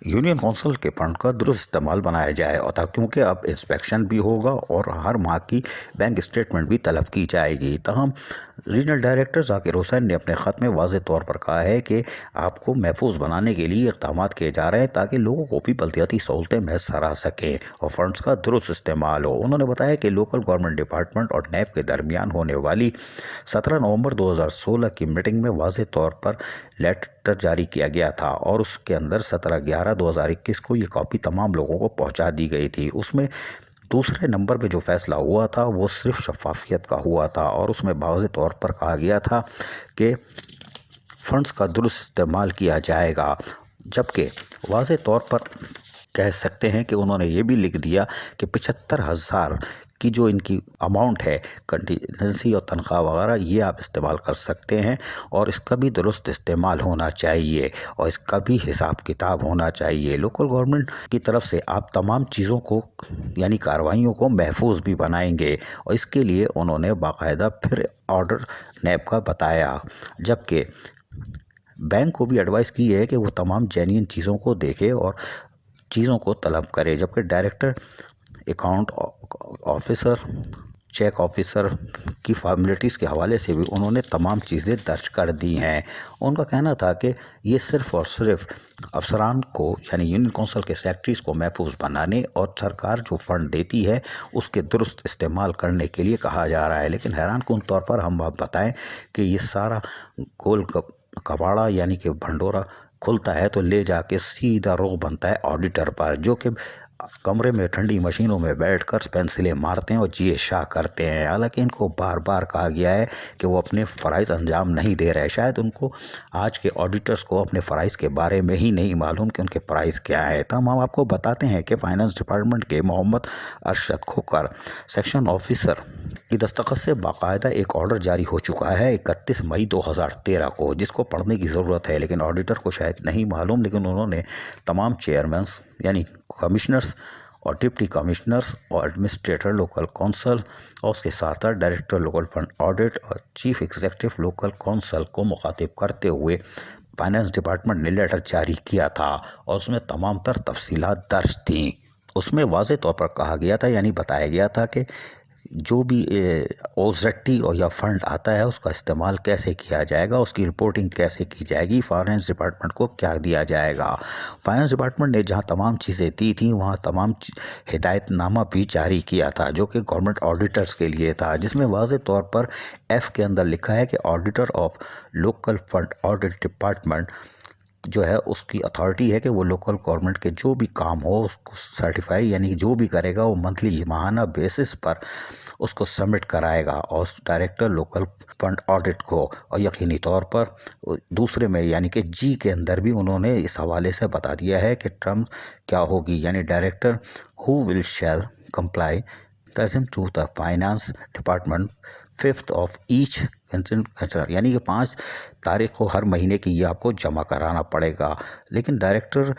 Union council के fund का दुरुस्त इस्तेमाल बनाया जाए और क्योंकि अब इंस्पेक्शन भी होगा और हर माह की बैंक स्टेटमेंट भी तलब की जाएगी। तहम रीजनल डायरेक्टर जाकिर हुसैन ने अपने ख़त में वाज़ेह तौर पर कहा है कि आपको महफूज बनाने के लिए इक़दाम किए जा रहे हैं ताकि लोगों को भी बल्दियाती सहूलतें मैसर आ सकें और फंड्स का दुरुस्त इस्तेमाल हो। उन्होंने बताया कि लोकल गवर्नमेंट डिपार्टमेंट और नैब के दरमियान होने वाली 17 नवंबर 2016 की मीटिंग में वाज़ेह तौर पर लेटर जारी किया गया था और उसके अंदर 17/11/2021 को ये कॉपी तमाम लोगों को पहुंचा दी गई थी। उसमें दूसरे नंबर पे जो फैसला हुआ था वो सिर्फ शफाफियत का हुआ था और उसमें वाज़ेह तौर पर कहा गया था कि फंड्स का दुरुस्त इस्तेमाल किया जाएगा, जबकि वाज़ेह तौर पर कह सकते हैं कि उन्होंने ये भी लिख दिया कि 75,000 की जो इनकी अमाउंट है कंटीजेंसी और तनख्वाह वगैरह ये आप इस्तेमाल कर सकते हैं और इसका भी दुरुस्त इस्तेमाल होना चाहिए और इसका भी हिसाब किताब होना चाहिए। लोकल गवर्नमेंट की तरफ से आप तमाम चीज़ों को यानी कार्रवाइयों को महफूज भी बनाएंगे और इसके लिए उन्होंने बाकायदा फिर ऑर्डर नैब का बताया, जबकि बैंक को भी एडवाइस की है कि वो तमाम जेन्युइन चीज़ों को देखे और चीज़ों को तलब करे, जबकि director account officer check officer की फॉर्मेलिटीज़ के हवाले से भी उन्होंने तमाम चीज़ें दर्ज कर दी हैं। उनका कहना था कि ये सिर्फ़ और सिर्फ अफसरान को यानी यूनियन कौंसिल के सेक्रेटरीज को महफूज बनाने और सरकार जो फ़ंड देती है उसके दुरुस्त इस्तेमाल करने के लिए कहा जा रहा है। लेकिन हैरानकुन तौर पर हम बात बताएं कि ये सारा गोल कबाड़ा यानी कि भंडोरा खुलता है तो ले जाके सीधा रोग बनता है ऑडिटर पर, जो कि कमरे में ठंडी मशीनों में बैठकर पेंसिलें मारते हैं और जी शाह करते हैं। हालांकि इनको बार बार कहा गया है कि वो अपने फ़राइज़ अंजाम नहीं दे रहे। शायद उनको आज के ऑडिटर्स को अपने फ़राइज़ के बारे में ही नहीं मालूम कि उनके फ़राइज़ क्या है। तब हम आपको बताते हैं कि फाइनेंस डिपार्टमेंट के मोहम्मद अरशद खोकर सेक्शन ऑफिसर की दस्तखत से बाकायदा एक ऑर्डर जारी हो चुका है 31 मई 2013 को, जिसको पढ़ने की ज़रूरत है लेकिन ऑडिटर को शायद नहीं मालूम। लेकिन उन्होंने तमाम चेयरमैन यानी कमिश्नर्स और डिप्टी कमिश्नर्स और एडमिनिस्ट्रेटर लोकल कौंसिल और उसके साथ डायरेक्टर लोकल फंड ऑडिट और चीफ एग्जीक्यूटिव लोकल कौंसिल को मुखातिब करते हुए फाइनेंस डिपार्टमेंट ने लेटर जारी किया था और उसमें तमाम तर तफसीलात दर्ज थीं। उसमें वाज़ेह तौर पर कहा गया था यानी बताया गया था कि जो भी ओज़ेटी और या फंड आता है उसका इस्तेमाल कैसे किया जाएगा, उसकी रिपोर्टिंग कैसे की जाएगी, फाइनेंस डिपार्टमेंट को क्या दिया जाएगा। फाइनेंस डिपार्टमेंट ने जहां तमाम चीज़ें दी थी वहां तमाम हिदायतनामा भी जारी किया था जो कि गवर्नमेंट ऑडिटर्स के लिए था, जिसमें वाज़ेह तौर पर एफ़ के अंदर लिखा है कि auditor of local fund audit department जो है उसकी अथॉरिटी है कि वो लोकल गवर्नमेंट के जो भी काम हो उसको सर्टिफाई यानी जो भी करेगा वो मंथली माहाना बेसिस पर उसको सबमिट कराएगा और डायरेक्टर लोकल फंड ऑडिट को। और यकीनी तौर पर दूसरे में यानी कि जी के अंदर भी उन्होंने इस हवाले से बता दिया है कि टर्म क्या होगी, यानी director who will shall comply to the finance department 5th of each यानी कि 5 तारीख को हर महीने की ये आपको जमा कराना पड़ेगा। लेकिन डायरेक्टर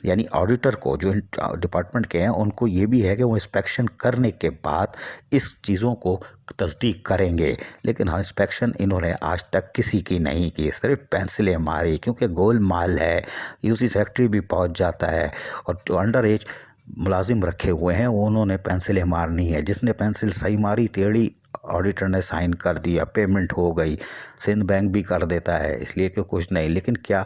यानी ऑडिटर को जो डिपार्टमेंट के हैं उनको ये भी है कि वो इंस्पेक्शन करने के बाद इस चीज़ों को तस्दीक करेंगे। लेकिन हाँ, इंस्पेक्शन इन्होंने आज तक किसी की नहीं की, सिर्फ पेंसिलें मारी, क्योंकि गोल माल है यूसी सेक्रेटरी भी पहुंच जाता है और जो अंडर एज मुलाजिम रखे हुए हैं वो उन्होंने पेंसिलें मारनी है। जिसने पेंसिल सही मारी टेढ़ी ऑडिटर ने साइन कर दिया, पेमेंट हो गई। सिंध बैंक भी कर देता है इसलिए कि कुछ नहीं। लेकिन क्या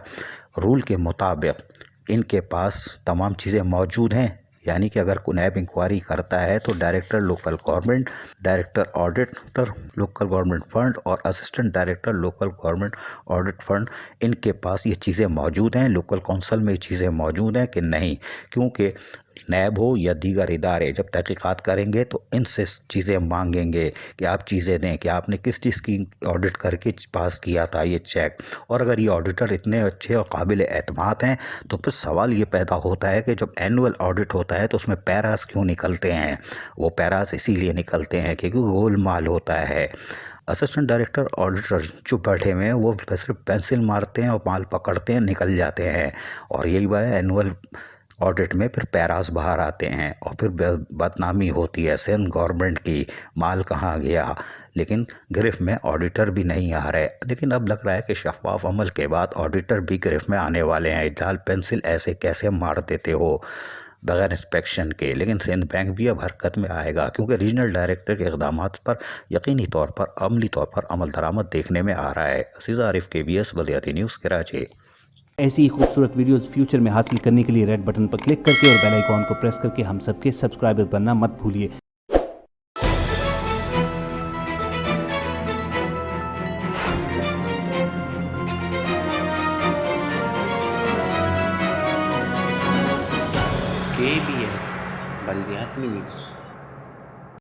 रूल के मुताबिक इनके पास तमाम चीज़ें मौजूद हैं, यानी कि अगर कोई नैब इंक्वायरी करता है तो director local government, director auditor local government fund और assistant director local government audit fund, इनके पास ये चीज़ें मौजूद हैं। लोकल कौंसिल में ये चीज़ें मौजूद हैं कि नहीं, क्योंकि नैब हो या दीगर इदारे जब तहकीकात करेंगे तो इनसे चीज़ें मांगेंगे कि आप चीज़ें दें कि आपने किस चीज़ की ऑडिट करके पास किया था ये चेक। और अगर ये ऑडिटर इतने अच्छे और काबिल एतमाद हैं तो फिर सवाल ये पैदा होता है कि जब एनुअल ऑडिट होता है तो उसमें पैरास क्यों निकलते हैं। वो पैरास इसीलिए निकलते हैं क्योंकि गोल माल होता है। असिस्टेंट डायरेक्टर ऑडिटर जो बैठे हुए हैं वो सिर्फ पेंसिल मारते हैं और माल पकड़ते हैं, निकल जाते हैं। और यही बात है एनुअल ऑडिट में फिर पैरास बाहर आते हैं और फिर बदनामी होती है सिंध गवर्नमेंट की, माल कहाँ गया, लेकिन गिरफ्त में ऑडिटर भी नहीं आ रहे। लेकिन अब लग रहा है कि शफाफ अमल के बाद ऑडिटर भी गिरफ्त में आने वाले हैं। लाल पेंसिल ऐसे कैसे मार देते हो बगैर इंस्पेक्शन के। लेकिन सिंध बैंक भी अब हरकत में आएगा, क्योंकि रीजनल डायरेक्टर के इक़दामात पर यकीनी तौर पर अमली तौर पर अमल दरामद देखने में आ रहा है। अज़ीज़ आरिफ, KBS बल्दियाती न्यूज़, कराची। ऐसी ही खूबसूरत वीडियोस फ्यूचर में हासिल करने के लिए रेड बटन पर क्लिक करके और बेल आइकॉन को प्रेस करके हम सबके सब्सक्राइबर बनना मत भूलिए। KBS बल्दियाती न्यूज़।